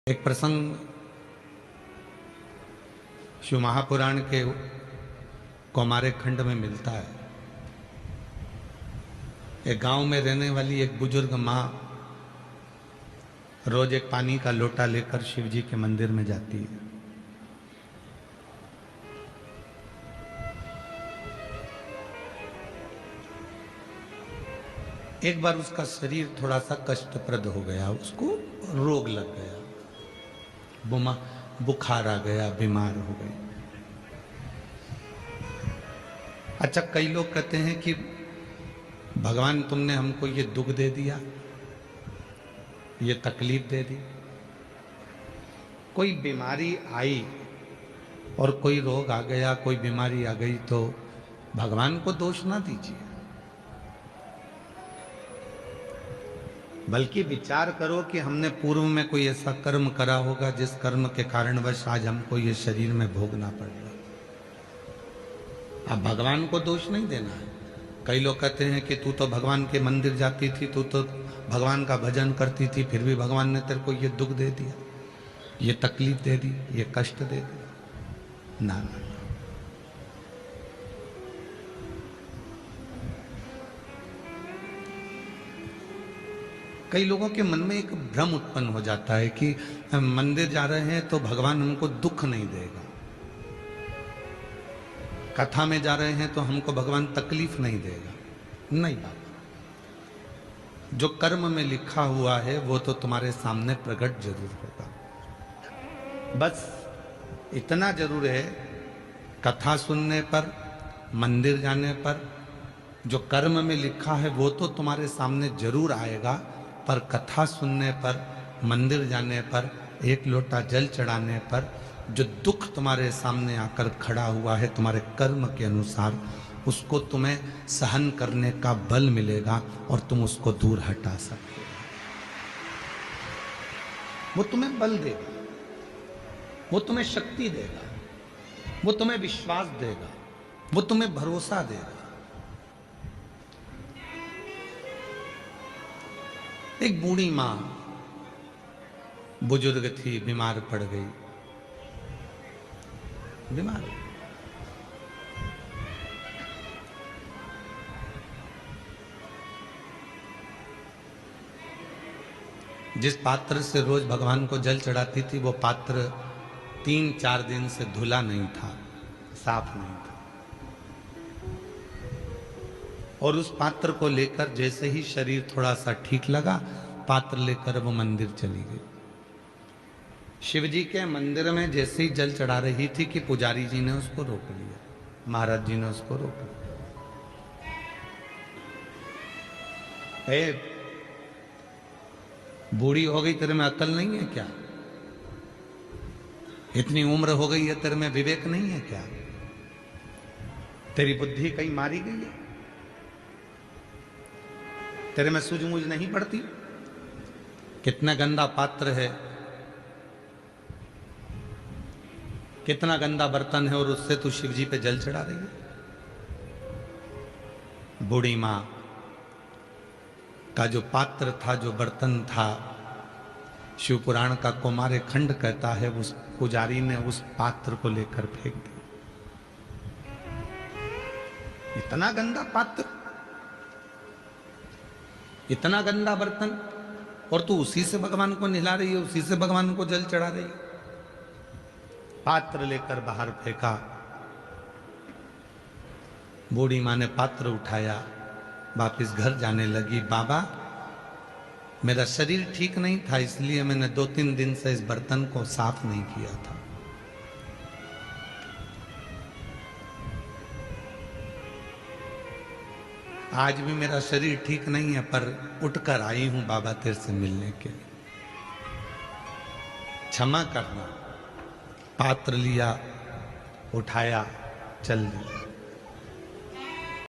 एक प्रसंग शिव महापुराण के कौमारे खंड में मिलता है। एक गांव में रहने वाली एक बुजुर्ग माँ रोज एक पानी का लोटा लेकर शिव जी के मंदिर में जाती है। एक बार उसका शरीर थोड़ा सा कष्टप्रद हो गया, उसको रोग लग गया, बुखार आ गया, बीमार हो गई। अच्छा, कई लोग कहते हैं कि भगवान तुमने हमको ये दुख दे दिया, ये तकलीफ दे दी। कोई बीमारी आई और कोई रोग आ गया, कोई बीमारी आ गई तो भगवान को दोष ना दीजिए, बल्कि विचार करो कि हमने पूर्व में कोई ऐसा कर्म करा होगा जिस कर्म के कारणवश आज हमको ये शरीर में भोगना पड़ रहा। अब भगवान को दोष नहीं देना है। कई लोग कहते हैं कि तू तो भगवान के मंदिर जाती थी, तू तो भगवान का भजन करती थी, फिर भी भगवान ने तेरे को ये दुख दे दिया, ये तकलीफ दे दी, ये कष्ट दे दिया। ना ना, कई लोगों के मन में एक भ्रम उत्पन्न हो जाता है कि हम मंदिर जा रहे हैं तो भगवान हमको दुख नहीं देगा, कथा में जा रहे हैं तो हमको भगवान तकलीफ नहीं देगा। नहीं बाबा, जो कर्म में लिखा हुआ है वो तो तुम्हारे सामने प्रकट जरूर होगा। बस इतना जरूर है, कथा सुनने पर, मंदिर जाने पर जो कर्म में लिखा है वो तो तुम्हारे सामने जरूर आएगा, पर कथा सुनने पर, मंदिर जाने पर, एक लोटा जल चढ़ाने पर जो दुख तुम्हारे सामने आकर खड़ा हुआ है तुम्हारे कर्म के अनुसार, उसको तुम्हें सहन करने का बल मिलेगा और तुम उसको दूर हटा सकते हो। वो तुम्हें बल देगा, वो तुम्हें शक्ति देगा, वो तुम्हें विश्वास देगा, वो तुम्हें भरोसा देगा। एक बूढ़ी मां बुजुर्ग थी, बीमार पड़ गई, बीमार हो। जिस पात्र से रोज भगवान को जल चढ़ाती थी वो पात्र 3-4 दिन से धुला नहीं था, साफ नहीं था, और उस पात्र को लेकर जैसे ही शरीर थोड़ा सा ठीक लगा, पात्र लेकर वो मंदिर चली गई। शिवजी के मंदिर में जैसे ही जल चढ़ा रही थी कि पुजारी जी ने उसको रोक लिया, महाराज जी ने उसको रोक लिया। बूढ़ी हो गई, तेरे में अकल नहीं है क्या? इतनी उम्र हो गई है, तेरे में विवेक नहीं है क्या? तेरी बुद्धि कहीं मारी गई है? तेरे में सूझबूझ नहीं पड़ती? कितना गंदा पात्र है, कितना गंदा बर्तन है, और उससे तू शिवजी पे जल चढ़ा रही है। बूढ़ी मां का जो पात्र था, जो बर्तन था, शिव पुराण का कौमारे खंड कहता है उस पुजारी ने उस पात्र को लेकर फेंक दिया। इतना गंदा पात्र, इतना गंदा बर्तन, और तू उसी से भगवान को नहला रही है, उसी से भगवान को जल चढ़ा रही है। पात्र लेकर बाहर फेंका। बूढ़ी मां ने पात्र उठाया, वापिस घर जाने लगी। बाबा, मेरा शरीर ठीक नहीं था, इसलिए मैंने 2-3 दिन से इस बर्तन को साफ नहीं किया था। आज भी मेरा शरीर ठीक नहीं है, पर उठकर आई हूं बाबा तेरे से मिलने के लिए, क्षमा करना। पात्र लिया, उठाया, चल दिया।